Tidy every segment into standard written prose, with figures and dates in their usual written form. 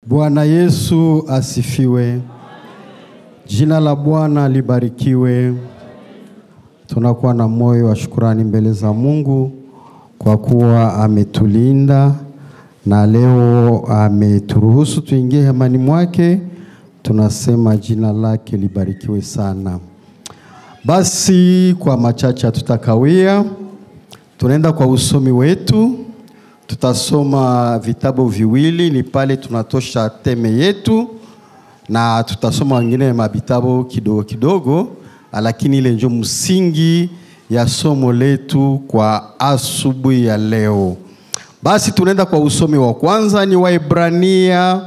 Bwana Yesu asifiwe. Jina la Bwana libarikiwe. Tunakuwa na moyo wa shukrani mbele za Mungu kwa kuwa ametulinda na leo ameturuhusu tuingie hemani mwake. Tunasema jina lake libarikiwe sana. Basi kwa machache tutakawia, tunaenda kwa usomi wetu. Tutasoma vitabu viwili, ni pale tunatosha teme yetu, na tutasoma wengine mabitabu kidogo kidogo, lakini ile ndio msingi ya somo letu kwa asubuhi ya leo. Basi tunaenda kwa usomi wa kwanza, ni Waebrania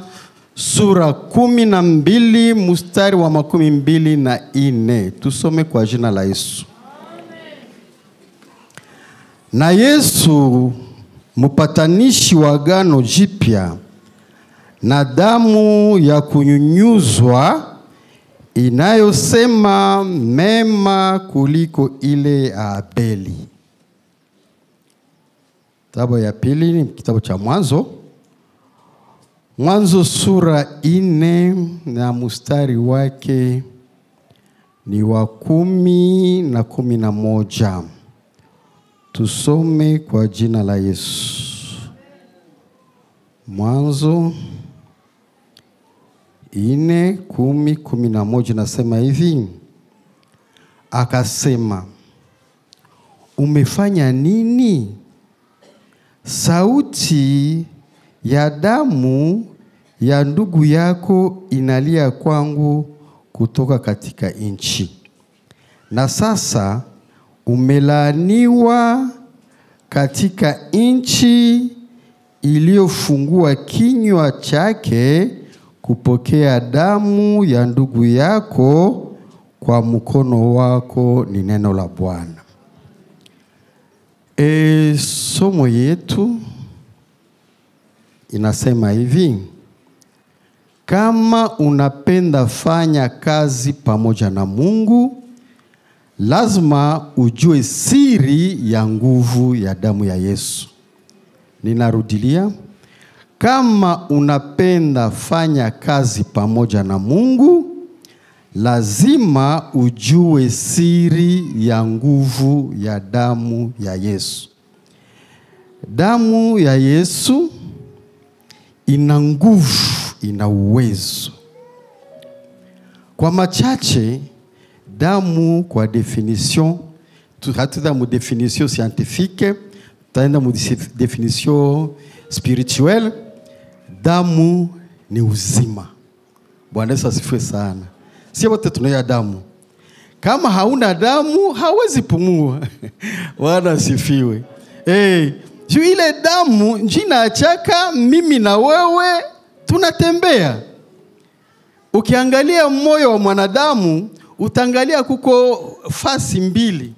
sura 12 mstari wa 24. Tusome kwa jina la Yesu. Na Yesu mpatanishi wa agano jipya na damu ya kunyunyuzwa inayosema mema kuliko ile ya Abeli. Kitabu ya pili ni kitabu cha Mwanzo. Mwanzo sura 4 na mstari wake ni wa 10 na 11. Tusome kwa jina la Yesu. Mwanzo 4, 10, 11 nasema hivi. Akasema, umefanya nini? Sauti ya damu ya ndugu yako inalia kwangu kutoka katika nchi. Na sasa umelaaniwa katika nchi iliyofungua kinywa chake kupokea damu ya ndugu yako kwa mkono wako, ni neno la Bwana. Somo yetu inasema hivi: kama unapenda fanya kazi pamoja na Mungu, lazima ujue siri ya nguvu ya damu ya Yesu. Ninarudilia, kama unapenda fanya kazi pamoja na Mungu, lazima ujue siri ya nguvu ya damu ya Yesu. Damu ya Yesu ina nguvu, ina uwezo. Kwa machache, damu kwa definition, hatuta mu definition scientifique, tutaenda mu definition spirituelle. Damu ni uzima. Bwana Yesu asifiwe sana. Si wote tunaya damu. Kama hauna damu, hawezi pumua. Bwana asifiwe. Juu ile damu njina achaka mimi na wewe tunatembea. Ukiangalia moyo wa mwanadamu, utangalia kuko fasi mbili.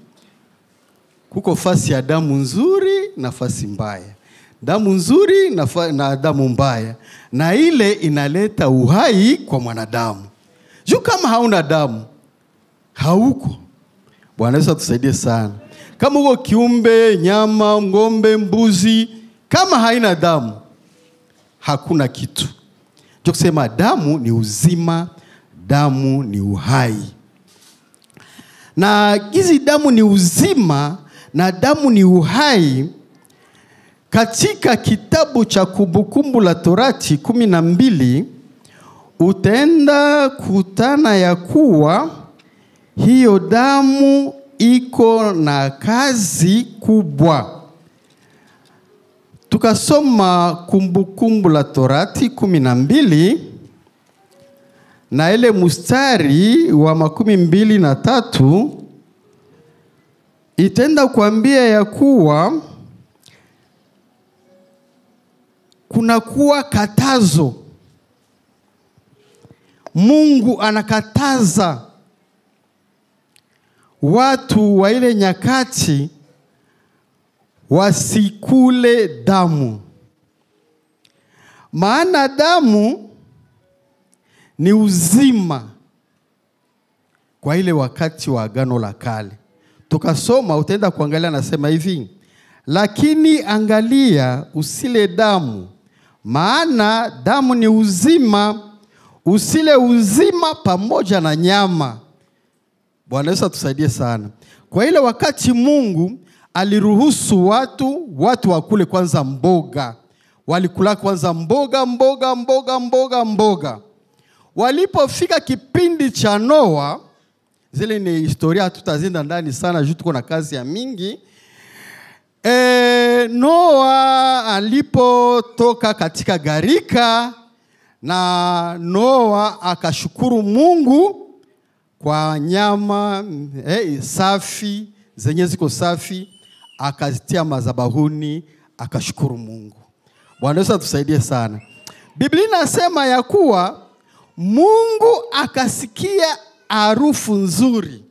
Kuko fasi ya damu nzuri na fasi mbaya. Damu nzuri na damu mbaya. Na ile inaleta uhai kwa mwanadamu. Juu kama hauna damu, hauko. Bwana Yesu atusaidie sana. Kama uko kiumbe, nyama, ngombe, mbuzi, kama haina damu, hakuna kitu. Ndio kusema damu ni uzima, damu ni uhai. Na hizi damu ni uzima na damu ni uhai. Katika kitabu cha Kumbukumbu la Torati 12, utaenda kutana ya kuwa hiyo damu iko na kazi kubwa. Tukasoma Kumbukumbu la Torati 12 na ile mstari wa 23, itaenda kuambia ya kuwa kuna kuwa katazo. Mungu anakataza watu wa ile nyakati wasikule damu. Maana damu ni uzima kwa ile wakati wa agano la kale. Tukasoma, utaenda kuangalia, nasema hivi: lakini angalia usile damu, maana damu ni uzima, usile uzima pamoja na nyama. Bwana Yesu atusaidie sana. Kwa ile wakati Mungu aliruhusu watu wakule kwanza mboga. Walikula kwanza mboga. Walipofika kipindi cha Noa, zile ni historia tutazinda ndani sana juu tuko na kazi ya mingi. Noa alipotoka katika gharika, na Noa akashukuru Mungu kwa nyama safi zenye ziko safi, akazitia madhabahuni, akashukuru Mungu. Bwana Yesu atusaidie sana. Biblia inasema ya kuwa Mungu akasikia harufu nzuri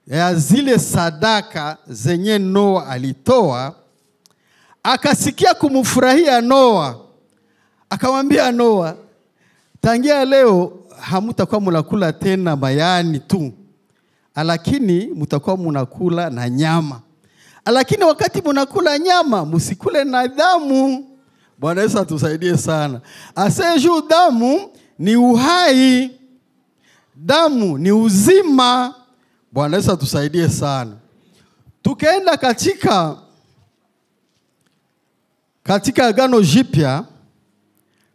ya zile sadaka zenye Noa alitoa, akasikia kumfurahia Noa. Akamwambia Noa, tangia leo hamutakuwa mnakula tena mayani tu, lakini mtakuwa mnakula na nyama. Lakini wakati mnakula nyama, msikule na damu. Bwana Yesu atusaidie sana. Aseju damu ni uhai. Damu ni uzima. Bwana Yesu atusaidie sana. Tukaenda katika Agano Jipya,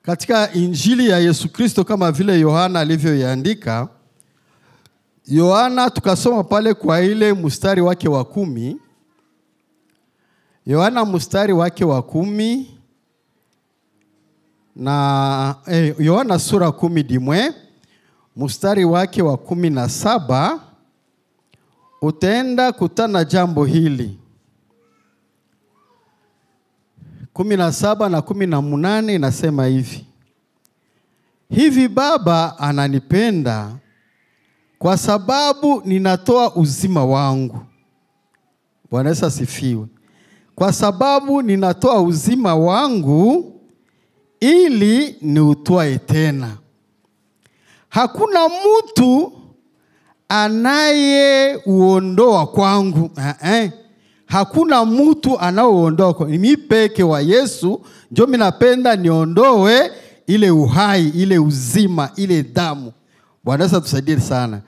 katika Injili ya Yesu Kristo kama vile Yohana alivyoiandika. Yohana tukasoma pale kwa ile mstari wake wa 10. Yohana mstari wake wa 10 na Yohana sura 10 dimwe mstari wake wa 17 utaenda kutana jambo hili. 17 na 18 inasema hivi: hivi Baba ananipenda kwa sababu ninatoa uzima wangu. Bwana Yesu asifiwe. Kwa sababu ninatoa uzima wangu ili niutoe tena. Hakuna mtu anayeuondoa kwangu. Hakuna mtu anayeondoa kwangu. Mimi peke wa Yesu ndio mimi napenda niondoe ile uhai, ile uzima, ile damu. Bwana Yesu atusaidie sana.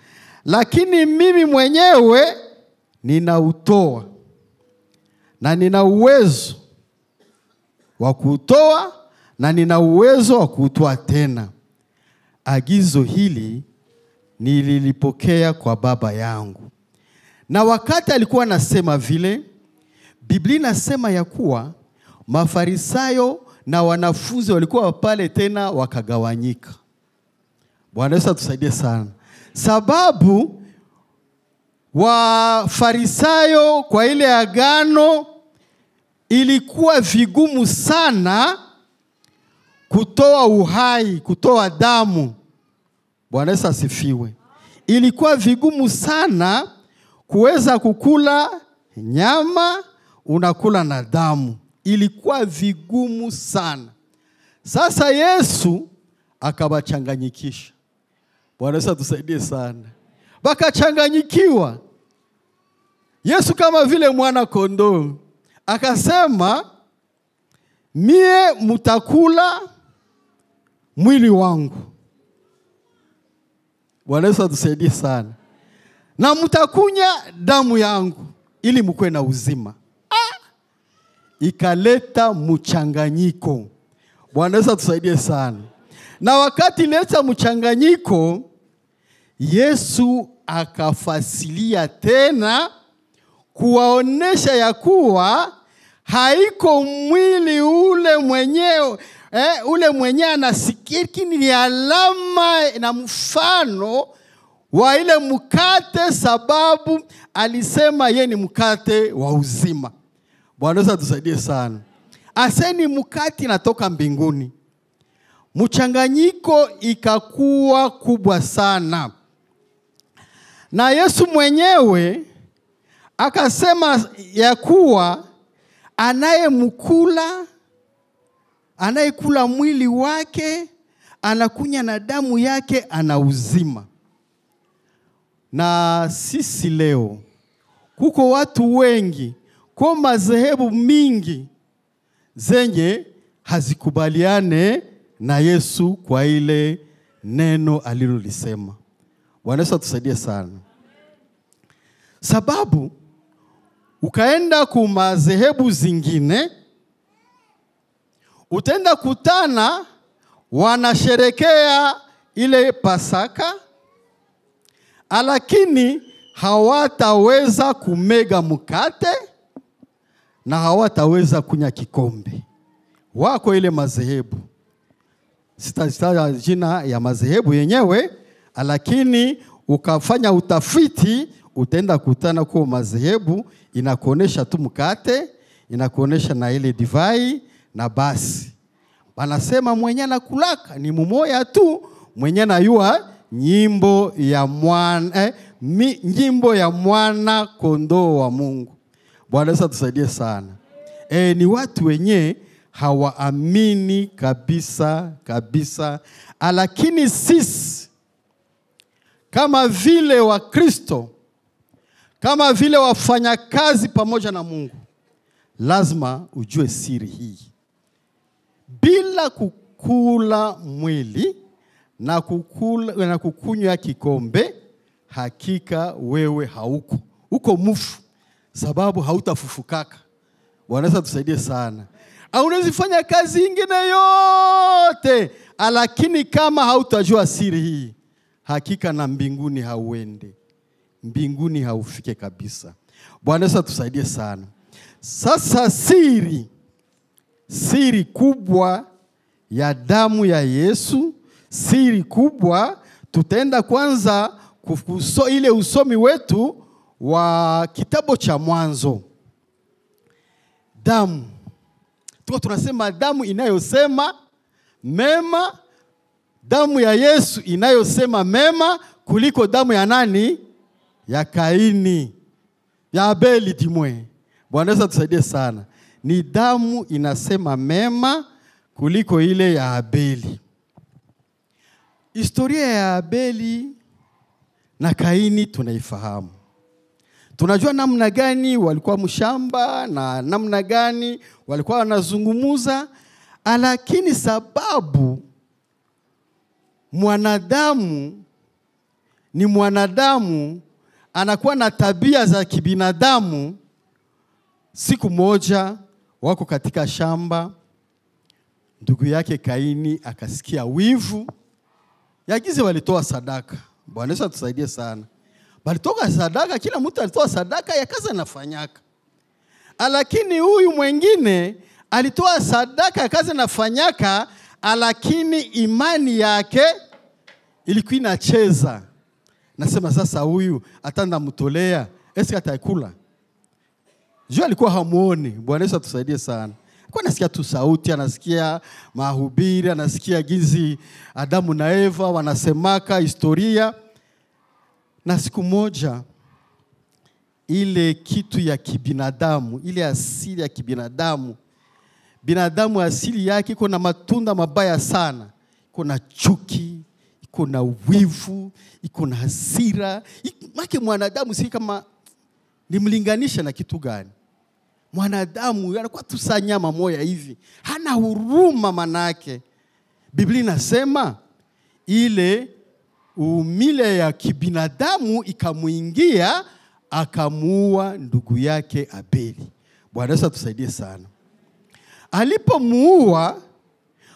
Lakini mimi mwenyewe ninautoa. Na nina uwezo wa kutoa na nina uwezo wa kutoa tena. Agizo hili nililipokea kwa Baba yangu. Na wakati alikuwa anasema vile, Biblia inasema ya kuwa Mafarisayo na wanafunzi walikuwa pale tena wakagawanyika. Bwana Yesu atusaidie sana. Sababu Wafarisayo kwa ile agano ilikuwa vigumu sana kutoa uhai, kutoa damu. Bwana Yesu asifiwe. Ilikuwa vigumu sana kuweza kukula nyama unakula na damu. Ilikuwa vigumu sana. Sasa Yesu akawachanganyikisha. Bwana Yesu atusaidie sana. Wakachanganyikiwa. Yesu kama vile mwana kondoo akasema, mie mutakula mwili wangu. Bwana Yesu atusaidie sana. Na mutakunya damu yangu ili mkue na uzima. Ikaleta mchanganyiko. Bwana Yesu atusaidie sana. Na wakati leta mchanganyiko, Yesu akafasilia tena kuwaonesha ya kuwa haiko mwili ule mwenyewe ule mwenyewe anasikia, ni alama na mfano wa ile mkate, sababu alisema yeye ni mkate wa uzima. Bwana Yesu atusaidie sana. Aseni mkate natoka mbinguni. Mchanganyiko ikakuwa kubwa sana. Na Yesu mwenyewe akasema ya kuwa anayekula mwili wake, anakunya na damu yake, ana uzima. Na sisi leo kuko watu wengi kwa madhehebu mingi zenye hazikubaliane na Yesu kwa ile neno alilolisema. Bwana Yesu atusaidie sana. Sababu ukaenda kwa madhehebu zingine, utaenda kutana wanasherekea ile Pasaka, lakini hawataweza kumega mkate na hawataweza kunya kikombe. Wako ile madhehebu, sitataja jina ya madhehebu yenyewe, lakini ukafanya utafiti utaenda kutana kwa madhehebu inakuonesha tu mkate, inakuonesha na ile divai na basi. Wanasema mwenye anakulaka ni mmoja tu, mwenye anayua nyimbo ya mwana kondoo wa Mungu. Bwana Yesu atusaidie sana. Ni watu wenye hawaamini kabisa, lakini sisi kama vile wa Kristo, kama vile wafanya kazi pamoja na Mungu, lazima ujue siri hii. Bila kukula mwili na kukunywa kikombe, hakika wewe uko mufu, sababu hautafufukaka. Bwana Yesu atusaidie sana. Unaweza fanya kazi ingine yote, lakini kama hautajua siri hii, hakika na mbinguni hauende. Mbinguni haufike kabisa. Bwana Yesu atusaidie sana. Sasa siri kubwa ya damu ya Yesu, siri kubwa, tutaenda kwanza ile usomi wetu wa kitabu cha Mwanzo. Damu. Tunasema damu inayosema mema, damu ya Yesu inayosema mema kuliko damu ya nani? Ya Kaini, ya Abeli dimwe. Bwana Yesu atusaidie sana. Ni damu inasema mema kuliko ile ya Abeli. Historia ya Abeli na Kaini tunaifahamu. Tunajua namna gani walikuwa mshamba na namna gani walikuwa wanazungumuza, lakini sababu mwanadamu ni mwanadamu, anakuwa na tabia za kibinadamu. Siku moja wako katika shamba, ndugu yake Kaini akasikia wivu. Yagize walitoa sadaka. Bwana Yesu atusaidie sana. Walitoa sadaka, kila mtu alitoa sadaka ya kazi anafanyaka. Lakini huyu mwingine alitoa sadaka ya kazi anafanyaka, lakini imani yake ilikuwa inacheza. Nasema sasa huyu atanda mtolea, esi ataikula. Jua alikuwa hamuoni. Bwana Yesu atusaidie sana. Kwa nasikia tu sauti, anasikia mahubiri, anasikia gizi Adamu na Eva wanasemaka historia. Na siku moja ile kitu ya kibinadamu, ile asili ya kibinadamu, binadamu asili yake iko na matunda mabaya sana. Iko na chuki, iko na wivu, iko na hasira. Make mwanadamu si kama nimlinganisha na kitu gani? Mwanadamu anakuwa tu sa nyama moya hivi. Hana huruma manake. Biblia inasema ile umile ya kibinadamu ikamuingia, akamuua ndugu yake Abeli. Bwana Yesu atusaidie sana. Alipomuua,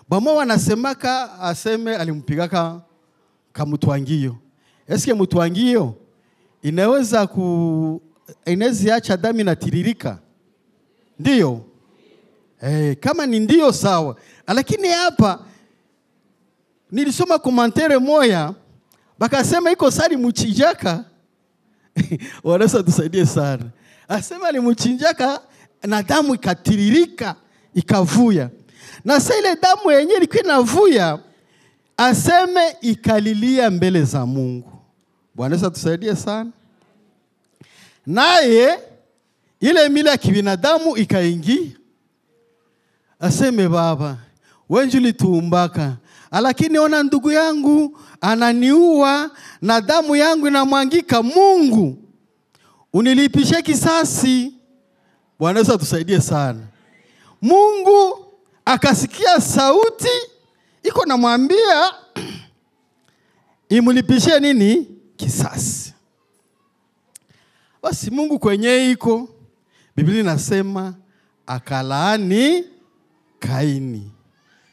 bamo wanasemaka aseme alimpigaka kamutwangio. Eske mutwangio inaweza acha damu inatiririka? Ndiyo. Kama ni ndiyo sawa. Lakini hapa nilisoma komantere moya, bakasema iko sali muchinjaka. Bwana Yesu atusaidie sana. Asema alimuchinjaka na damu ikatiririka, ikavuya. Na sasa ile damu yenyewe ilikuwa inavuya, aseme ikalilia mbele za Mungu. Bwana Yesu atusaidie sana. Naye ile mila ya kibinadamu ikaingia. Aseme Baba, wewe ulituumbaka, lakini ona ndugu yangu ananiua na damu yangu inamwangika. Mungu, unilipishe kisasi. Bwana Yesu atusaidie sana. Mungu akasikia sauti iko namwambia imulipishie nini? Kisasi. Basi Mungu kwenye iko, Biblia inasema akalaani Kaini.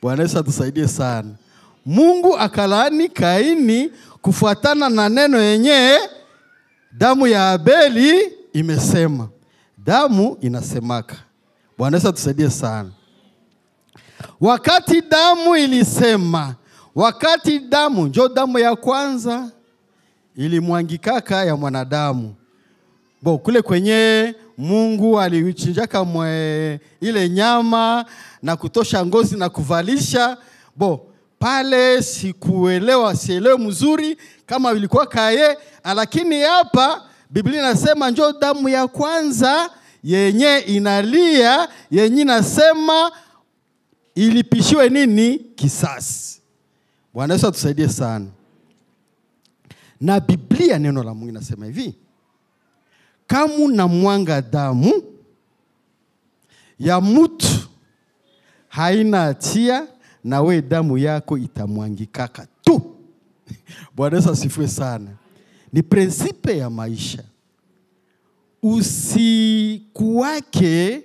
Bwana Yesu atusaidie sana. Mungu akalaani Kaini kufuatana na neno yenye damu ya Abeli imesema. Damu inasemaka. Bwana Yesu atusaidie sana. Wakati damu ilisema, wakati damu, njo damu ya kwanza ilimwangikaka ya mwanadamu. Kule kwenye Mungu alichinjaka ile nyama na kutosha ngozi na kuvalisha. Pale sielewe mzuri kama ilikuwa kaye, lakini hapa Biblia inasema njo damu ya kwanza yenye inalia, yenye inasema ilipishiwe nini? Kisasi. Bwana Yesu atusaidie sana. Na Biblia neno la Mungu inasema hivi: kama unamwanga damu ya mtu haina hatia, na we damu yako itamwangikaka tu. Bwana Yesu asifiwe sana. Ni prinsipe ya maisha. Usikuwake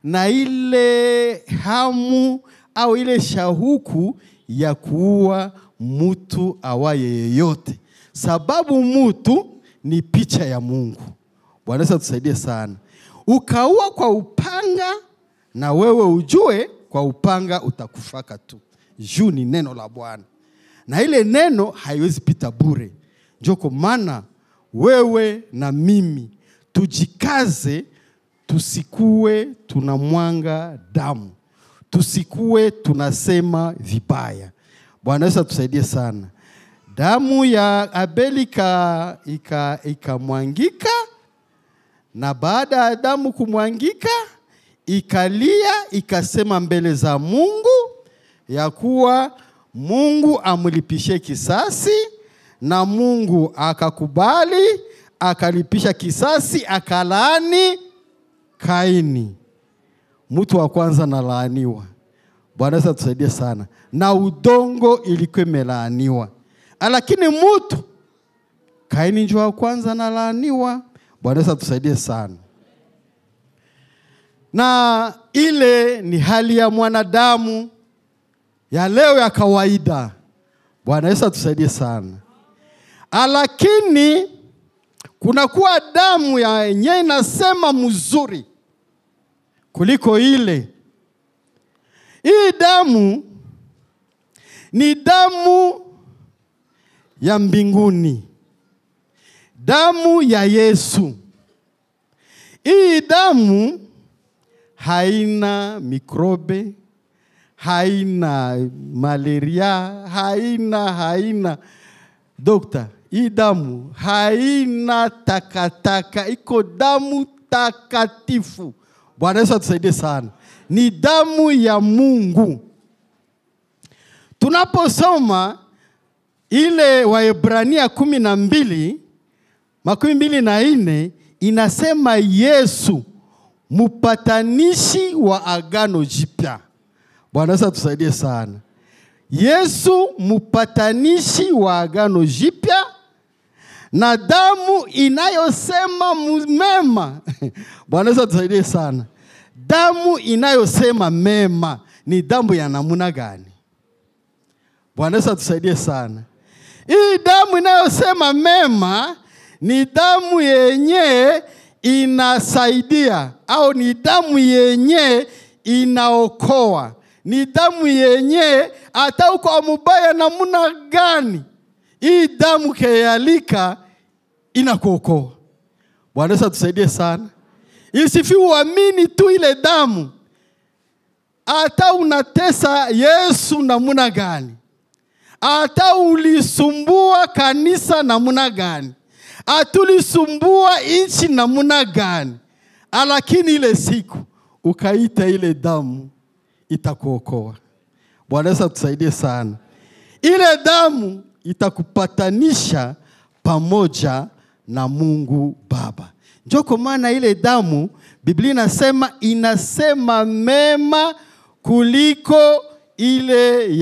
na ile hamu au ile shauku ya kuua mtu awaye yeyote, sababu mtu ni picha ya Mungu. Bwana Yesu atusaidie sana. Ukaua kwa upanga, na wewe ujue kwa upanga utakufaka tu. Juu ni neno la Bwana, na ile neno haiwezi pita bure. Ndio kwa maana wewe na mimi tujikaze, tusikue tunamwanga damu, tusikue tunasema vibaya. Bwana Yesu atusaidie sana. Damu ya Abeli ikamwangika, na baada ya damu kumwangika ikalia, ikasema mbele za Mungu ya kuwa Mungu amlipishe kisasi, na Mungu akakubali, akalipisha kisasi, akalaani Kaini. Mtu wa kwanza na laaniwa. Bwana Yesu atusaidie sana. Na udongo ilikuwa imelaaniwa, lakini mtu Kaini ndio wa kwanza na laaniwa. Bwana Yesu atusaidie sana. Na ile ni hali ya mwanadamu ya leo ya kawaida. Bwana Yesu atusaidie sana. Lakini kuna kuwa damu ya yenye inasema mzuri kuliko ile. Hii damu ni damu ya mbinguni, damu ya Yesu. Hii damu haina mikrobe, haina malaria, haina dokta. Hii damu haina takataka, iko damu takatifu. Bwana Yesu atusaidie sana. Ni damu ya Mungu. Tunaposoma ile Waebrania 12:24 inasema Yesu mpatanishi wa agano jipya. Bwana Yesu atusaidie sana. Yesu mpatanishi wa agano jipya, na damu inayosema mema. Bwana Yesu atusaidie sana. Damu inayosema mema ni damu ya namna gani? Bwana Yesu atusaidie sana. Hii damu inayosema mema ni damu yenye inasaidia, au ni damu yenye inaokoa. Ni damu yenye hata uko mubaya namna gani, hii damu kealika inakuokoa. Bwana Yesu atusaidie sana. Isifi uamini tu ile damu, hata unatesa Yesu namna gani, hata ulisumbua kanisa namna gani, atulisumbua nchi namna gani, lakini ile siku ukaita ile damu itakuokoa. Bwana Yesu atusaidie sana. Ile damu itakupatanisha pamoja na Mungu Baba. Ndio kwa maana ile damu Biblia inasema mema kuliko ile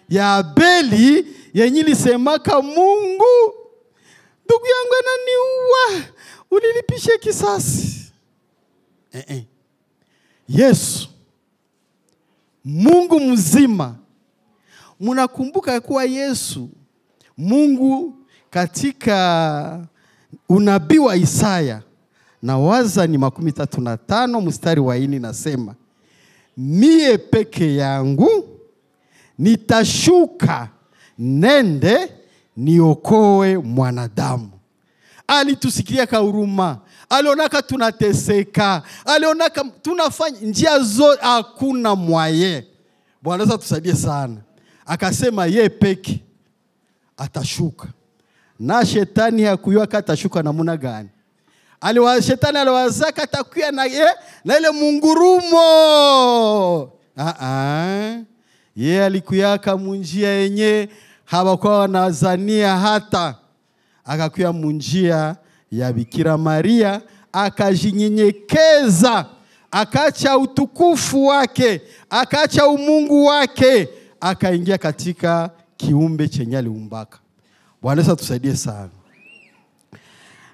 ya Abeli yenye ilisemaka Mungu, ndugu yangu ananiua, ulilipishe kisasi. Yesu, Mungu mzima. Mnakumbuka kuwa Yesu, Mungu katika unabii wa Isaya na waza ni 35 mstari wa 4 nasema, mie peke yangu nitashuka nende niokoe mwanadamu. Alitusikia kwa huruma, alionaka tunateseka, alionaka tunafanya njia zote, hakuna mwaye. Bwana Yesu tusaidie sana. Akasema ye peke atashuka. Na shetani hakujua atashuka namna gani. Shetani aliwazaka atakuya na ile mungurumo. Ye alikuyaka munjia yenye hawakuwa wanazania hata. Akakuya munjia ya Bikira Maria, akajinyenyekeza, akacha utukufu wake, akacha umungu wake, akaingia katika kiumbe chenye aliumbaka. Bwana Yesu tusaidie sana.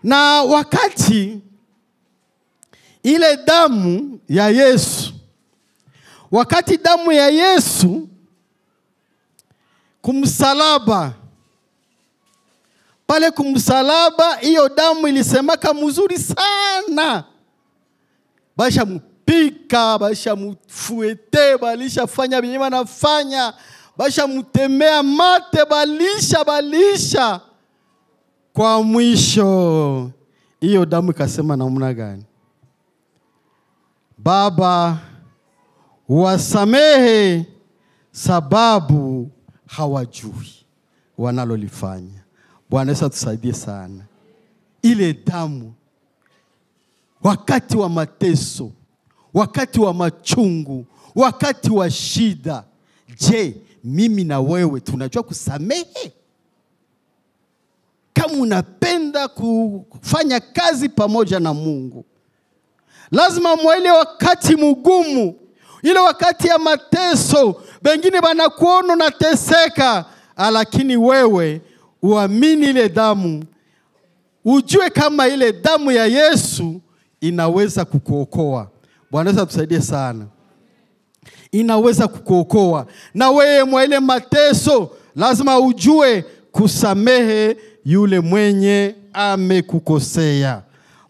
Na wakati ile damu ya Yesu, wakati damu ya Yesu kumsalaba, pale kumsalaba, hiyo damu ilisemaka mzuri sana. Basha mpika, basha mfuete, balisha fanya binyema nafanya, basha mutemea mate, balisha. Kwa mwisho, hiyo damu ikasema namna gani? Baba, wasamehe sababu hawajui wanalolifanya. Bwana Yesu tusaidie sana. Ile damu, wakati wa mateso, wakati wa machungu, wakati wa shida, je, mimi na wewe tunajua kusamehe? Kama unapenda kufanya kazi pamoja na Mungu, lazima mwele wakati mgumu, ile wakati ya mateso, bengine banakuona nateseka, lakini wewe uamini ile damu, ujue kama ile damu ya Yesu inaweza kukuokoa. Bwana Yesu tusaidie sana. Inaweza kukuokoa. Na wewe mwele mateso, lazima ujue kusamehe yule mwenye amekukosea.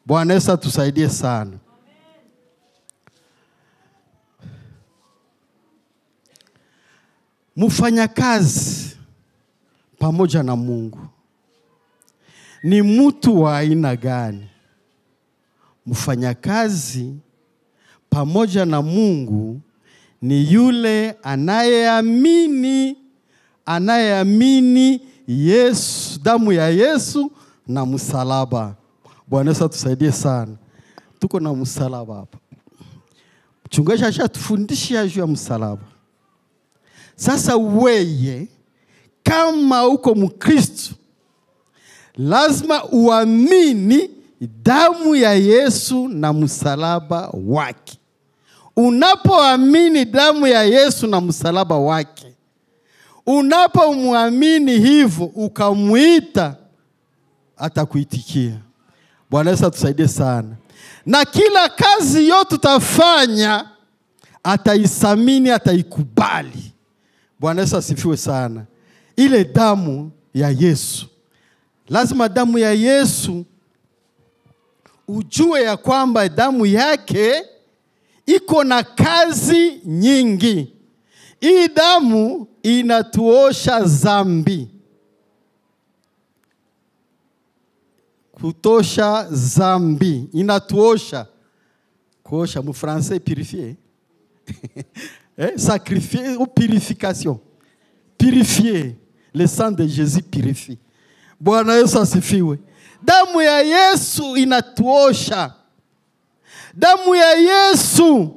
Bwana Yesu tusaidie sana. Mufanya kazi pamoja na Mungu ni mtu wa aina gani? Mufanya kazi pamoja na Mungu ni yule anayeamini Yesu, damu ya Yesu na msalaba. Bwana Yesu tusaidie sana. Tuko na msalaba hapa. Mchungaji ashatufundisha juu ya msalaba. Sasa wewe kama uko Mkristo, lazima uamini damu ya Yesu na msalaba wake. Unapoamini damu ya Yesu na msalaba wake, unapomwamini hivyo ukamuita, atakuitikia. Bwana Yesu tusaidie sana. Na kila kazi yote tutafanya ataisamini, ataikubali. Bwana Yesu asifiwe sana. Ile damu ya Yesu, lazima damu ya Yesu ujue ya kwamba damu yake iko na kazi nyingi. Hii damu inatuosha dhambi. Kutosha dhambi, inatuosha. Kuosha mu français purifier. Sacrifier ou purification. Purifier. Le sang de Jésus purifie. Bwana Yesu asifiwe. Damu ya Yesu inatuosha. Damu ya Yesu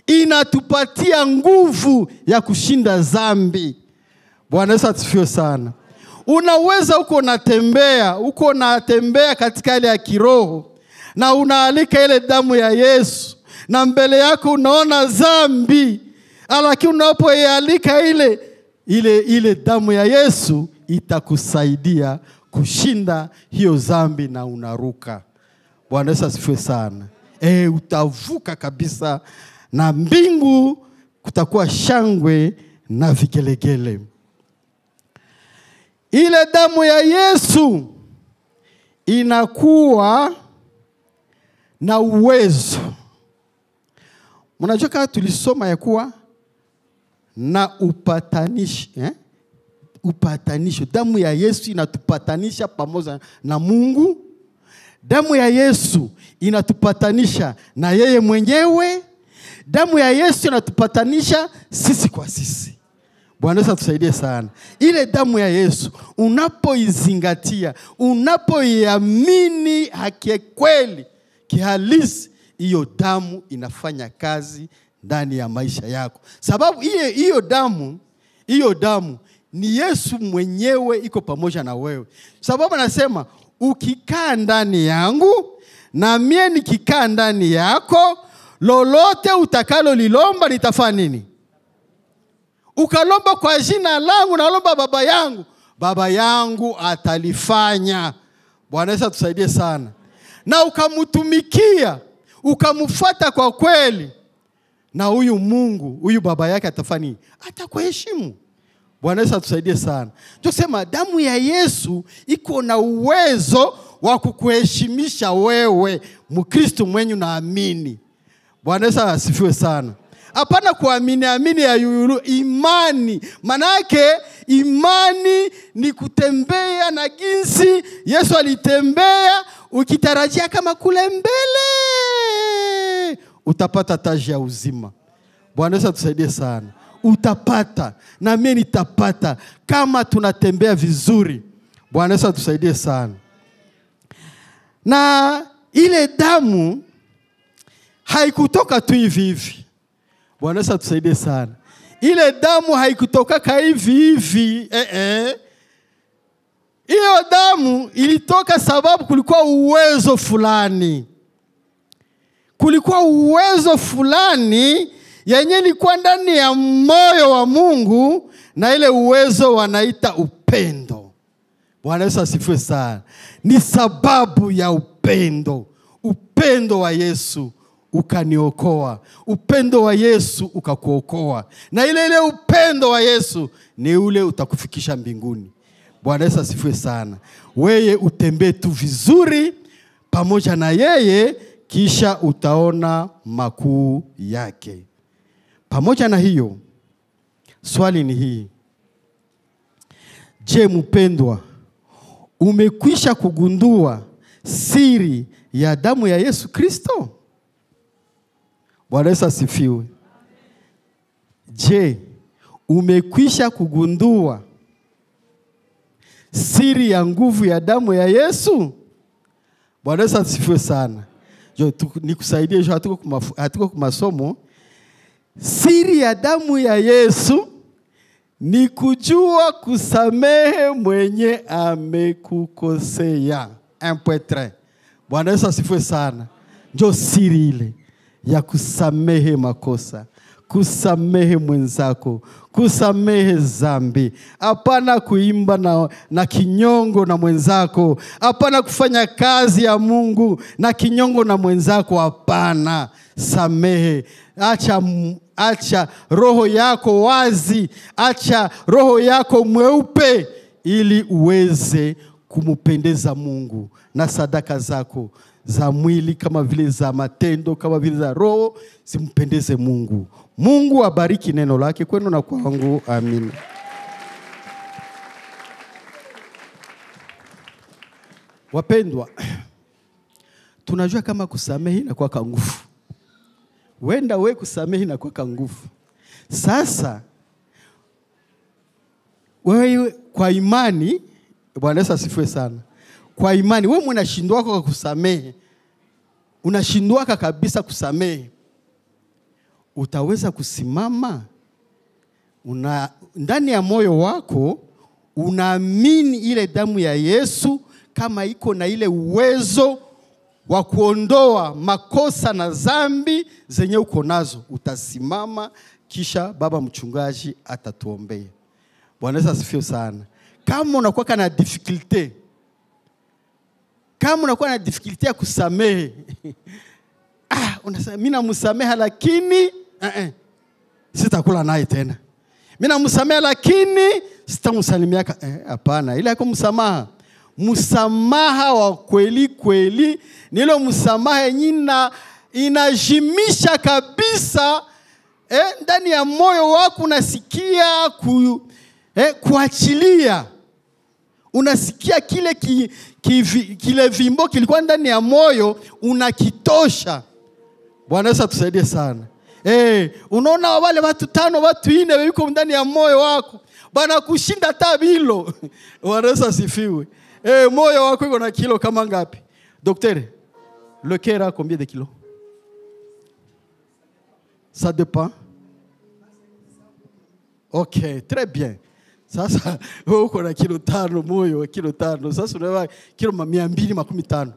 inatupatia nguvu ya kushinda dhambi. Bwana Yesu asifiwe sana. Unaweza uko natembea katika ile ya kiroho, na unaalika ile damu ya Yesu, na mbele yako unaona dhambi, lakini unapoialika ile damu ya Yesu itakusaidia kushinda hiyo dhambi na unaruka. Bwana Yesu asifiwe sana. Utavuka kabisa, na mbingu kutakuwa shangwe na vigelegele. Ile damu ya Yesu inakuwa na uwezo. Mnajua kama tulisoma ya kuwa na upatanisho, upatanisho. Damu ya Yesu inatupatanisha pamoja na Mungu. Damu ya Yesu inatupatanisha na yeye mwenyewe. Damu ya Yesu inatupatanisha sisi kwa sisi. Bwana Yesu atusaidie sana. Ile damu ya Yesu unapoizingatia, unapoiamini haki kweli, kihalisi, hiyo damu inafanya kazi ndani ya maisha yako. Sababu hiyo damu ni Yesu mwenyewe iko pamoja na wewe. Sababu anasema ukikaa ndani yangu na mimi nikikaa ndani yako, lolote utakalo lilomba nitafanya nini? Ukalomba kwa jina langu, nalomba baba yangu atalifanya. Bwana Yesu atusaidie sana. Na ukamutumikia, ukamfuata kwa kweli, na huyu Mungu, huyu baba yake atafanya nini? Atakuheshimu. Bwana Yesu atusaidie sana. Tusema damu ya Yesu iko na uwezo wa kukuheshimisha wewe Mkristo mwenye naamini. Bwana Yesu asifiwe sana. Hapana kuamini ya yulu, imani. Manake imani ni kutembea na jinsi Yesu alitembea, ukitarajia kama kule mbele utapata taji ya uzima. Bwana Yesu atusaidie sana. Utapata, na mimi nitapata kama tunatembea vizuri. Bwana Yesu atusaidie sana. Na ile damu haikutoka tu hivi. Bwana Yesu atusaidie sana. Ile damu haikutoka hivi. Hiyo damu ilitoka sababu kulikuwa uwezo fulani. Kulikuwa uwezo fulani yenye ilikuwa ndani ya moyo wa Mungu, na ile uwezo wanaita upendo. Bwana Yesu asifiwe sana. Ni sababu ya upendo. Upendo wa Yesu ukaniokoa. Upendo wa Yesu ukakuokoa. Na ile upendo wa Yesu ni ule utakufikisha mbinguni. Bwana Yesu asifiwe sana. Wewe utembee tu vizuri pamoja na yeye, kisha utaona makuu yake. Pamoja na hiyo, swali ni hii. Je, mpendwa, umekwisha kugundua siri ya damu ya Yesu Kristo? Bwana Yesu asifiwe. Je, umekwisha kugundua siri ya nguvu ya damu ya Yesu? Bwana Yesu asifiwe sana. Nikusaidie, hatuko kwa masomo. Siri ya damu ya Yesu ni kujua kusamehe mwenye amekukosea. 1.3. Bwana Yesu asifiwe sana. Ndio siri ile ya kusamehe makosa, kusamehe mwenzako, kusamehe dhambi. Hapana kuimba na kinyongo na mwenzako. Hapana kufanya kazi ya Mungu na kinyongo na mwenzako. Hapana. Samehe. Acha roho yako wazi. Acha roho yako mweupe, ili uweze kumupendeza Mungu na sadaka zako za mwili kama vile za matendo, kama vile za roho, zimpendeze Mungu. Mungu abariki neno lake kwenu na kwangu. Amen. Wapendwa, tunajua kama kusamehe na kwa nguvu. Wenda we kusamehe na kwa nguvu. Sasa wewe kwa imani, Bwana Yesu asifiwe sana. Kwa imani wewe unashindwa kwa kusamehe. Unashindwa kabisa kusamehe. Utaweza kusimama? Ndani ya moyo wako unaamini ile damu ya Yesu kama iko na ile uwezo wa kuondoa makosa na dhambi zenye uko nazo. Utasimama kisha baba mchungaji atatuombea. Bwana Yesu asifiwe sana. Kama unakuwa na difficulty, kama unakuwa na difficulty ya kusamehe, unasema mimi namsamehe lakini sitakula naye tena. Mimi namsamehe lakini sitamsalimia. Hapana, ile haiko msamaha. Msamaha wa kweli kweli ni ile msamaha yenye inajimisha kabisa ndani ya moyo wako. Unasikia kuachilia. Unasikia kile vimbo kilikuwa ndani ya moyo unakitosha. Bwana Yesu atusaidie sana. Unaona wale watu 5 watu 4 wiko ndani ya moyo wako, bana kushinda hata bilo. Bwana Yesu asifiwe. Moyo wako uko na kilo kama ngapi? Docteur, le cœur a combien de kilos? Ça dépend. OK, très bien. Sasa uko na kilo 5, moyo kilo 5. Sasa unawa kilo 215.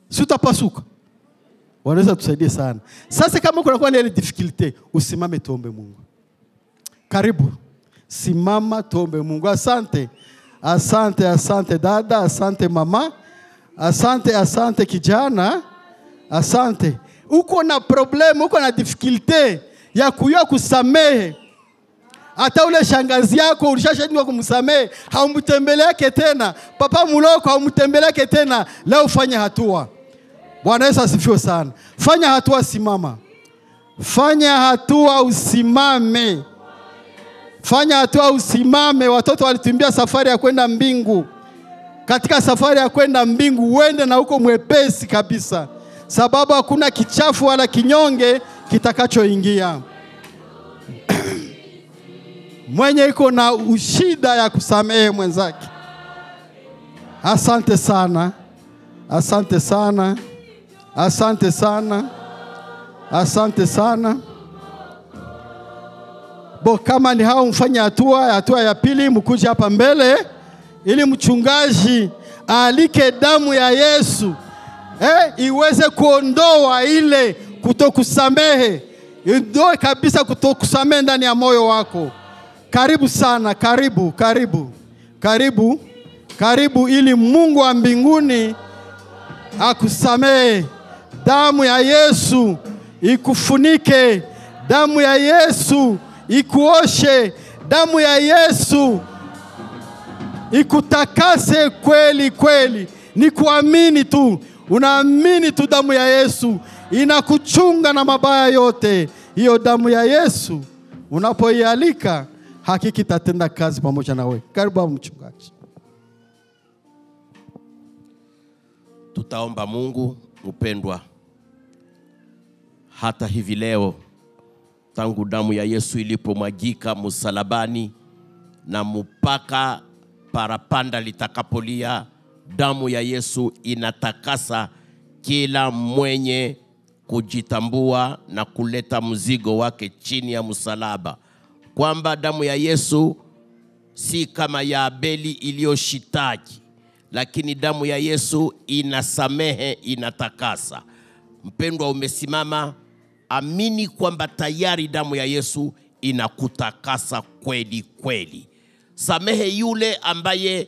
Sutapasuka. Wanaweza tusaidie sana. Sasa kama kuna ile difficulty, usimame tuombe Mungu. Karibu. Simama tuombe Mungu. Asante. Asante, asante dada, asante mama. Asante kijana. Asante. Uko na problem, uko na difficulty ya kujua kusamehe. Hata ule shangazi yako ulishashindwa kumsamehe, haumtembeleke tena. Papa muloko haumtembeleke tena. Leo fanya hatua. Bwana Yesu asifiwe sana. Fanya hatua, simama. Fanya hatua usimame. Fanya hatua usimame. Watoto walitumbia safari ya kwenda mbingu. Katika safari ya kwenda mbingu uende na uko mwepesi kabisa. Sababu hakuna kichafu wala kinyonge kitakachoingia. Mwenye iko na ushida ya kusamehe mwenzake. Asante sana. Asante sana. Asante sana. Asante sana. Kama ni hao mfanya hatua ya pili, mkuje hapa mbele ili mchungaji alike damu ya Yesu iweze kuondoa ile kutokusamehe. Ndio kabisa kutokusamehe ndani ya moyo wako. Karibu sana, karibu, karibu. Karibu. Karibu ili Mungu wa mbinguni akusamehe. Damu ya Yesu ikufunike. Damu ya Yesu ikuoshe. Damu ya Yesu ikutakase kweli kweli. Ni kuamini tu. Unaamini tu damu ya Yesu inakuchunga na mabaya yote. Hiyo damu ya Yesu unapoialika hakika itatenda kazi pamoja na wewe. Karibu mchungaji. Tutaomba. Mungu mpendwa, hata hivi leo tangu damu ya Yesu ilipomwagika msalabani na mpaka parapanda litakapolia, damu ya Yesu inatakasa kila mwenye kujitambua na kuleta mzigo wake chini ya msalaba. Kwamba damu ya Yesu si kama ya Abeli iliyoshitaki, lakini damu ya Yesu inasamehe, inatakasa. Mpendwa, umesimama, amini kwamba tayari damu ya Yesu inakutakasa kweli kweli. Samehe yule ambaye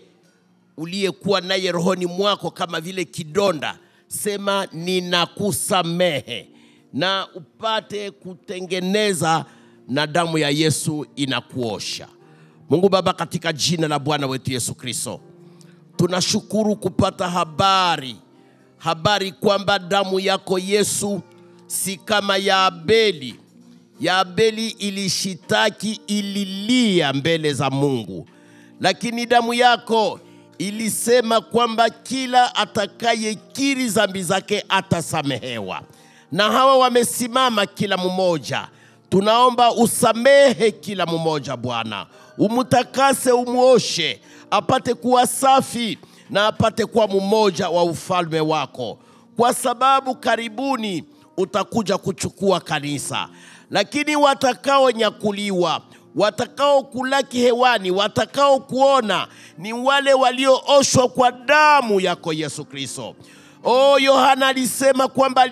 uliyekuwa naye rohoni mwako kama vile kidonda. Sema ninakusamehe, na upate kutengeneza, na damu ya Yesu inakuosha. Mungu Baba, katika jina la Bwana wetu Yesu Kristo, tunashukuru kupata habari kwamba damu yako Yesu si kama ya Abeli. Ya Abeli ilishitaki, ililia mbele za Mungu, lakini damu yako ilisema kwamba kila atakayekiri dhambi zake atasamehewa. Na hawa wamesimama kila mmoja. Tunaomba usamehe kila mmoja Bwana. Umutakase, umuoshe, apate kuwa safi na apate kuwa mmoja wa ufalme wako. Kwa sababu karibuni utakuja kuchukua kanisa. Lakini watakao nyakuliwa, watakao kulaki hewani, watakao kuona ni wale waliooshwa kwa damu yako Yesu Kristo. Yohana alisema kwamba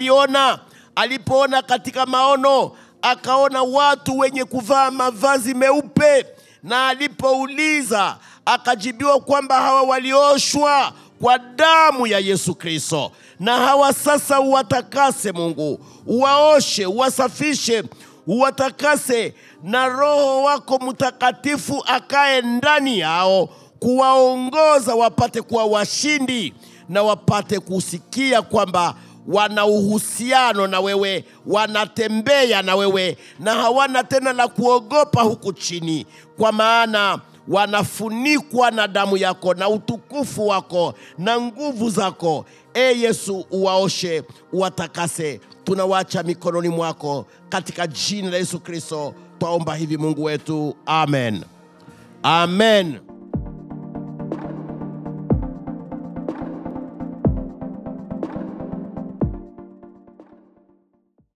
alipoona katika maono, akaona watu wenye kuvaa mavazi meupe, na alipouliza akajibiwa kwamba hawa walioshwa kwa damu ya Yesu Kristo, na hawa sasa uwatakase Mungu, uwaoshe, uwasafishe, uwatakase, na Roho wako Mtakatifu akae ndani yao, kuwaongoza wapate kuwa washindi, na wapate kusikia kwamba wana uhusiano na wewe, wanatembea na wewe, na hawana tena la kuogopa huku chini, kwa maana wanafunikwa na damu yako na utukufu wako na nguvu zako. Yesu, uwaoshe, uwatakase. Tunawacha mikononi mwako katika jina la Yesu Kristo. Twaomba hivi Mungu wetu. Amen. Amen.